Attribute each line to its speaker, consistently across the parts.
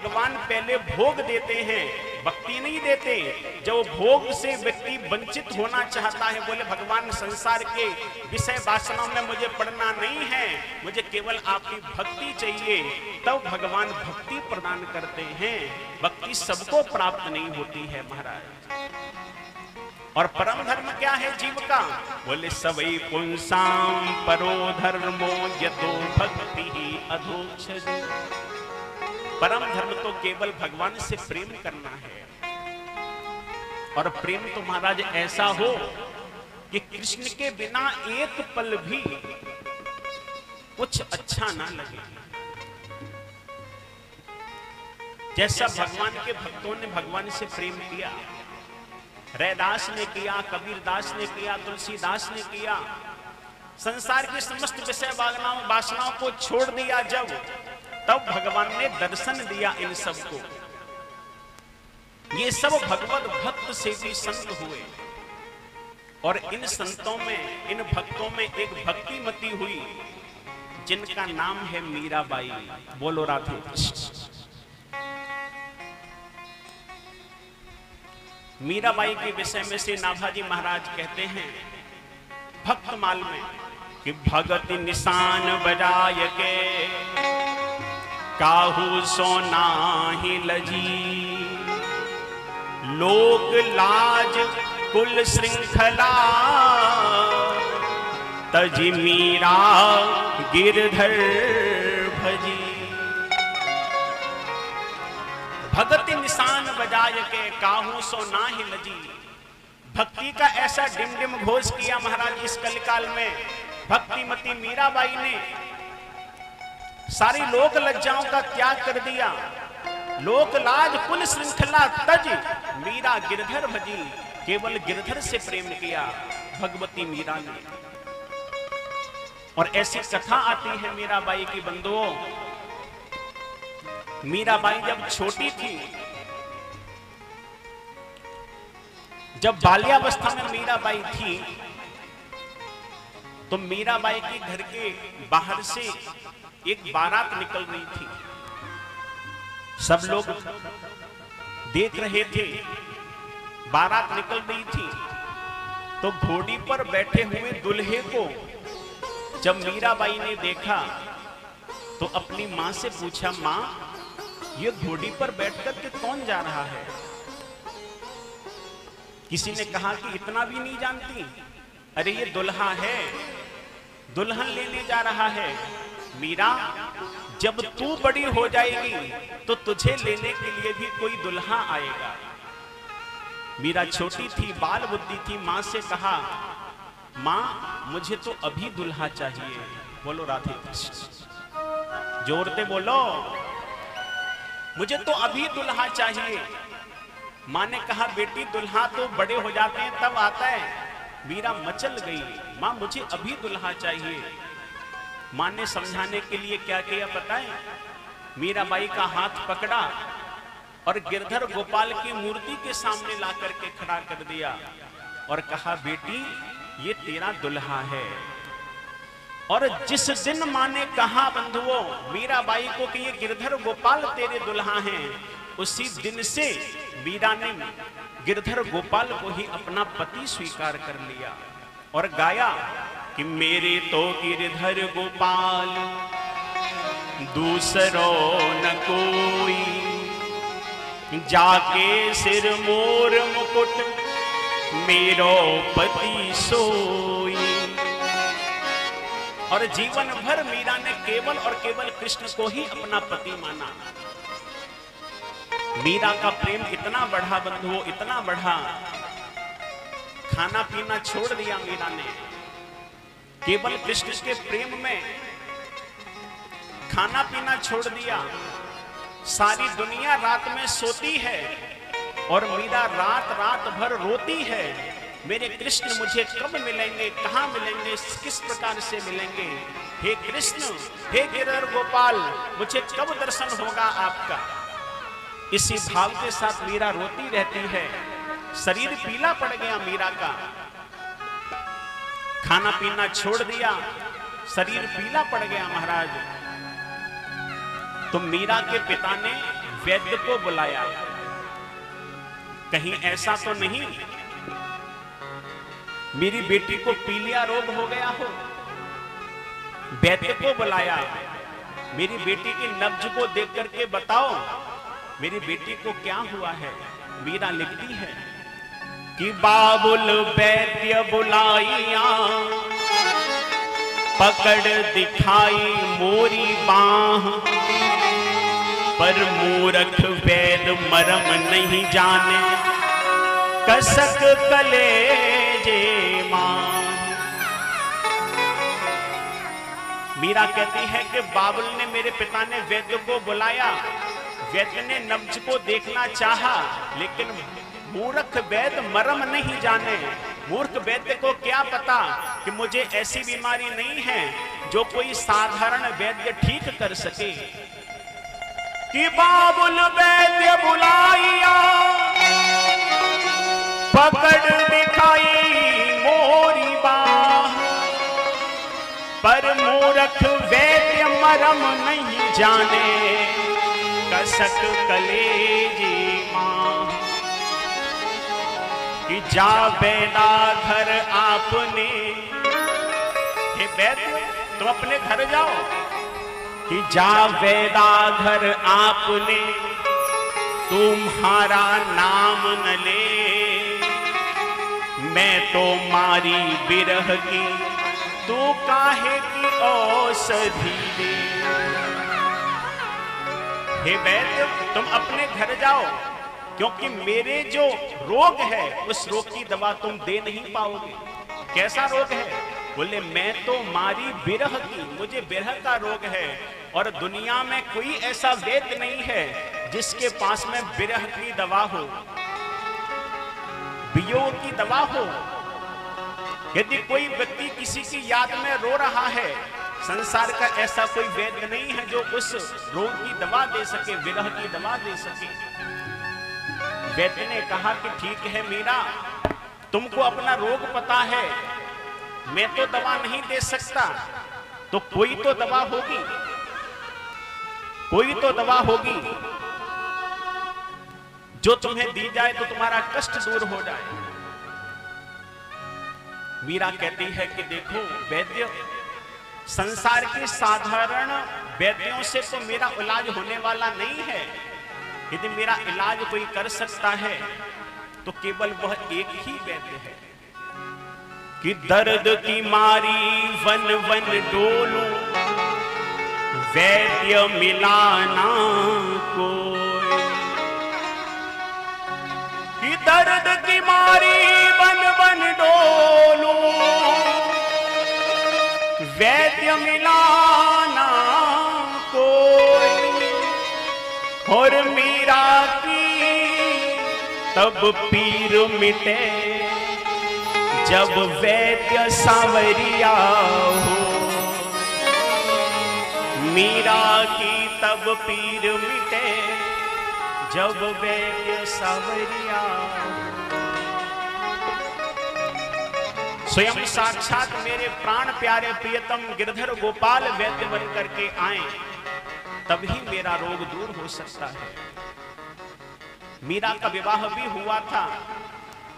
Speaker 1: भगवान पहले भोग देते हैं, भक्ति नहीं देते। जब भोग से व्यक्ति वंचित होना चाहता है, बोले भगवान संसार के विषय वासनाओं में मुझे पड़ना नहीं है, मुझे केवल आपकी भक्ति चाहिए, तब भगवान भक्ति प्रदान करते हैं। भक्ति सबको प्राप्त नहीं होती है महाराज। और परम धर्म क्या है जीव का? बोले सवै पुंसाम परो धर्मो यतो भक्ति अधोक्षज। परम धर्म तो केवल भगवान से प्रेम करना है। और प्रेम तो महाराज ऐसा हो कि कृष्ण के बिना एक पल भी कुछ अच्छा ना लगे। जैसा भगवान के भक्तों ने भगवान से प्रेम किया, रैदास ने किया, कबीरदास ने किया, तुलसीदास ने किया, संसार की समस्त विषय वासनाओं को छोड़ दिया जब, तब भगवान ने दर्शन दिया इन सबको। ये सब भगवत भक्त से भी संत हुए। और इन संतों में, इन भक्तों में एक भक्तिमती हुई जिनका नाम है मीराबाई। बोलो राधे कृष्ण। मीराबाई के विषय में से नाभाजी महाराज कहते हैं भक्तमाल में कि भगत निशान बजाय के काहू सोना ही लजी, लोक लाज कुल श्रृंखला तजी मीरा गिरधर भजी। भगत निशान बजाय के काहू सो ना ही लजी। भक्ति का ऐसा डिमडिम घोष किया महाराज इस कलिकाल में भक्तिमती मीराबाई ने। सारी लोक लज्जाओं का त्याग कर दिया, लोक लाज कुल श्रृंखला तज मीरा गिरधर भजी। केवल गिरधर से प्रेम किया भगवती मीरा ने। और ऐसी कथा आती है मीराबाई की बंधुओं। मीराबाई जब छोटी थी, जब बाल्यावस्था में मीराबाई थी, तो मीराबाई के घर के बाहर से एक बारात निकल रही थी। सब लोग देख रहे थे, बारात निकल रही थी। तो घोड़ी पर बैठे हुए दुल्हे को जब मीराबाई ने देखा तो अपनी मां से पूछा, मां ये घोड़ी पर बैठकर के कौन जा रहा है? किसी ने कहा कि इतना भी नहीं जानती, अरे ये दुल्हा है, दुल्हन लेने जा रहा है। मीरा जब तू बड़ी हो जाएगी तो तुझे लेने के लिए भी कोई दुल्हा आएगा। मीरा छोटी थी, बाल बुद्धि थी, मां से कहा, मां मुझे तो अभी दुल्हा चाहिए। बोलो राधे कृष्ण, जोर से बोलो, मुझे तो अभी दुल्हा चाहिए। मां ने कहा, बेटी दुल्हा तो बड़े हो जाते हैं तब आता है। मीरा मचल गई, मां मुझे अभी दुल्हा चाहिए। मां ने समझाने के लिए क्या किया पता है? मीराबाई का हाथ पकड़ा और गिरधर गोपाल की मूर्ति के सामने ला करके खड़ा कर दिया और कहा, बेटी ये तेरा दुल्हा है। और जिस दिन मां ने कहा बंधुओं मीराबाई को कि ये गिरधर गोपाल तेरे दुल्हा हैं, उसी दिन से मीरा ने गिरधर गोपाल को ही अपना पति स्वीकार कर लिया और गाया कि मेरे तो गिरधर गोपाल दूसरो न कोई, जाके सिर मोर मुकुट मेरो पति सोई। और जीवन भर मीरा ने केवल और केवल कृष्ण को ही अपना पति माना। मीरा का प्रेम इतना बढ़ा बंधुओं, इतना बढ़ा, खाना पीना छोड़ दिया मीरा ने। केवल कृष्ण के प्रेम में खाना पीना छोड़ दिया। सारी दुनिया रात में सोती है और मीरा रात रात भर रोती है, मेरे कृष्ण मुझे कब मिलेंगे, कहां मिलेंगे, किस प्रकार से मिलेंगे? हे कृष्ण, हे गिरधर गोपाल, मुझे कब दर्शन होगा आपका? इसी भाव के साथ मीरा रोती रहती है। शरीर पीला पड़ गया मीरा का, खाना पीना छोड़ दिया, शरीर पीला पड़ गया महाराज। तो मीरा के पिता ने वैद्य को बुलाया। कहीं ऐसा तो नहीं मेरी बेटी को पीलिया रोग हो गया हो। वैद्य को बुलाया, मेरी बेटी की नब्ज को देख करके बताओ मेरी बेटी को क्या हुआ है। मीरा लिखती है कि बाबुल वैद्य बुलाइया, पकड़ दिखाई मोरी बाह, पर मूर्ख वैद मरम नहीं जाने, कसक कलेजे मां। मीरा कहती है कि बाबुल ने, मेरे पिता ने वैद्य को बुलाया, वैद्य ने नब्ज को देखना चाहा, लेकिन मूर्ख वैद्य मरम नहीं जाने। मूर्ख वैद्य को क्या पता कि मुझे ऐसी बीमारी नहीं है जो कोई साधारण वैद्य ठीक कर सके। कि बाबुल वैद्य बुलाइया, पकड़ दिखाई मोरी बाह, पर मूर्ख वैद्य मरम नहीं जाने, कसक कलेजी मां। कि जा बैदा घर आपने, हे वैद्य तुम अपने घर जाओ। कि जा बैदा घर आपने, तुम्हारा नाम न ले, मैं तो मारी बिरह की, तू काहे की औषधि दे। हे वैद्य तुम अपने घर जाओ, क्योंकि मेरे जो रोग है उस रोग की दवा तुम दे नहीं पाओगे। कैसा रोग है? बोले मैं तो मारी बिरह की, मुझे बिरह का रोग है, और दुनिया में कोई ऐसा वैद्य नहीं है जिसके पास में बिरह की दवा हो, वियोग की दवा हो। यदि कोई व्यक्ति किसी की याद में रो रहा है, संसार का ऐसा कोई वैद्य नहीं है जो उस रोग की दवा दे सके, विरह की दवा दे सके। वैद्य ने कहा कि ठीक है मीरा, तुमको अपना रोग पता है, मैं तो दवा नहीं दे सकता, तो कोई तो दवा होगी, कोई तो दवा होगी जो तुम्हें दी जाए तो तुम्हारा कष्ट दूर हो जाए। मीरा कहती है कि देखो वैद्य, संसार के साधारण वैद्यों से तो मेरा इलाज होने वाला नहीं है। यदि मेरा इलाज कोई कर सकता है तो केवल वह एक ही वैद्य है। कि दर्द की मारी वन वन डोलूं, वैद्य मिलाना कोई। कि दर्द की मारी वन वन डोलूं, वैद्य मिलाना कोई। और मीरा की तब पीर मिटे, जब वैद्य सांवरिया हो। मीरा की तब पीर मिटे, जब वैद्य सांवरिया। स्वयं साक्षात मेरे प्राण प्यारे प्रियतम गिरधर गोपाल वैद्य बन करके आए, तभी मेरा रोग दूर हो सकता है। मीरा का विवाह भी हुआ था,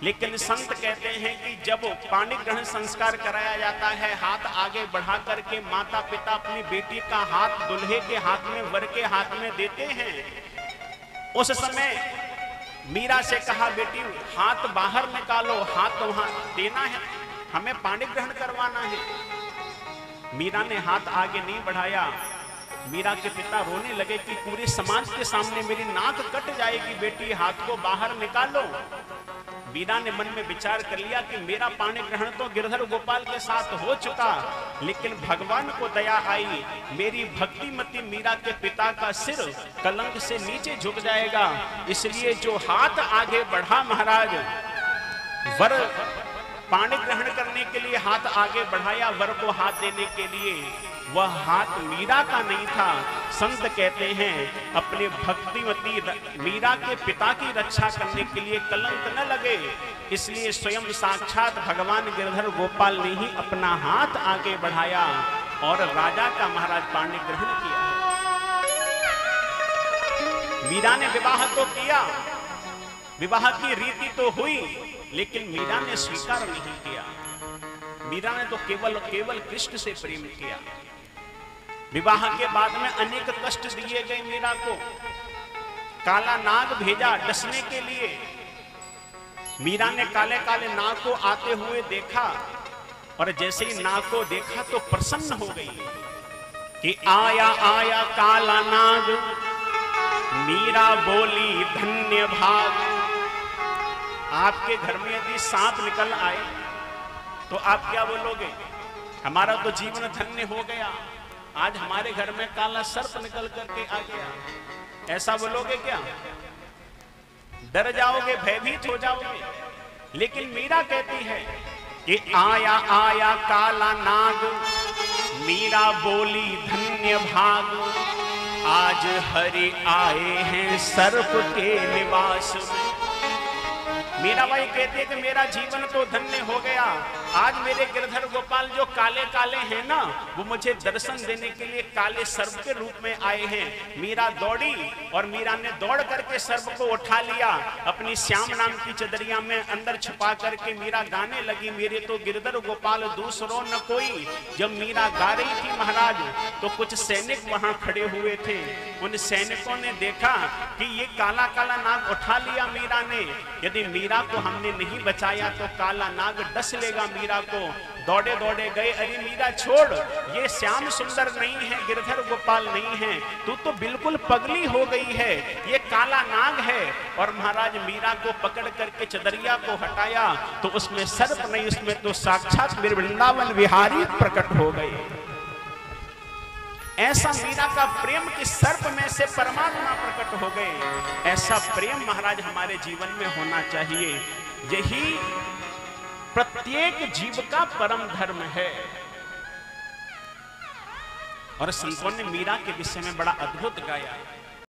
Speaker 1: लेकिन संत कहते हैं कि जब पाणी ग्रहण संस्कार कराया जाता है, हाथ आगे बढ़ा करके माता पिता अपनी बेटी का हाथ दुल्हे के हाथ में, वर के हाथ में देते हैं, उस समय मीरा से कहा बेटी हाथ बाहर निकालो, हाथ वहां देना है, हमें पाणी ग्रहण करवाना है। मीरा ने हाथ आगे नहीं बढ़ाया। मीरा के पिता रोने लगे कि पूरे समाज के सामने मेरी नाक कट जाएगी, बेटी हाथ को बाहर निकालो। मीरा ने मन में विचार कर लिया कि मेरा पाणी ग्रहण तो गिरधर गोपाल के साथ हो चुका, लेकिन भगवान को दया आई, मेरी भक्तिमती मीरा के पिता का सिर कलंक से नीचे झुक जाएगा। इसलिए जो हाथ आगे बढ़ा महाराज, वर पाणी ग्रहण करने के लिए हाथ आगे बढ़ाया, वर को हाथ देने के लिए, वह हाथ मीरा का नहीं था। संत कहते हैं अपने भक्तिमती मीरा के पिता की रक्षा करने के लिए कलंक न लगे, इसलिए स्वयं साक्षात भगवान गिरधर गोपाल ने ही अपना हाथ आगे बढ़ाया और राजा का महाराज पाणी ग्रहण किया। मीरा ने विवाह तो किया, विवाह की रीति तो हुई, लेकिन मीरा ने स्वीकार नहीं किया। मीरा ने तो केवल केवल कृष्ण से प्रेम किया। विवाह के बाद में अनेक कष्ट दिए गए मीरा को। काला नाग भेजा डसने के लिए। मीरा ने काले काले नाग को आते हुए देखा, और जैसे ही नाग को देखा तो प्रसन्न हो गई कि आया आया काला नाग, मीरा बोली धन्य भाग। आपके घर में यदि सांप निकल आए तो आप क्या बोलोगे? हमारा तो जीवन धन्य हो गया, आज हमारे घर में काला सर्प निकल करके आ गया, ऐसा बोलोगे क्या? डर जाओगे, भयभीत हो जाओगे। लेकिन मीरा कहती है कि आया आया काला नाग, मीरा बोली धन्य भाग। आज हरि आए हैं सर्प के निवास में। मीराबाई कहती है कि मेरा जीवन तो धन्य हो गया, आज मेरे गिरधर गोपाल जो काले काले हैं ना, वो मुझे दर्शन देने के लिए काले सर्प के रूप में आए हैं। मीरा दौड़ी और मीरा ने दौड़ करके सर्प को उठा लिया, अपनी श्याम नाम की चदरिया में अंदर छुपा करके मीरा गाने लगी, मेरे तो गिरधर गोपाल दूसरों न कोई। जब मीरा गा रही थी महाराज, तो कुछ सैनिक वहां खड़े हुए थे। उन सैनिकों ने देखा कि ये काला काला नाग उठा लिया मीरा ने, यदि मीरा को हमने नहीं बचाया तो काला नाग डस लेगा मीरा को। दौड़े दौड़े गए, अरे मीरा छोड़, ये श्याम सुंदर नहीं है, गिरधर गोपाल नहीं है, तू तो बिल्कुल पगली हो गई है, ये काला नाग है। और महाराज मीरा को पकड़ करके चदरिया को हटाया तो उसमें सर्प नहीं, उसमें तो साक्षात वृंदावन विहारी प्रकट हो गए। ऐसा मीरा का प्रेम कि सर्प में से परमात्मा प्रकट हो गए। ऐसा प्रेम महाराज हमारे जीवन में होना चाहिए। यही प्रत्येक जीव का परम धर्म है। और संतों ने मीरा के विषय में बड़ा अद्भुत गाया।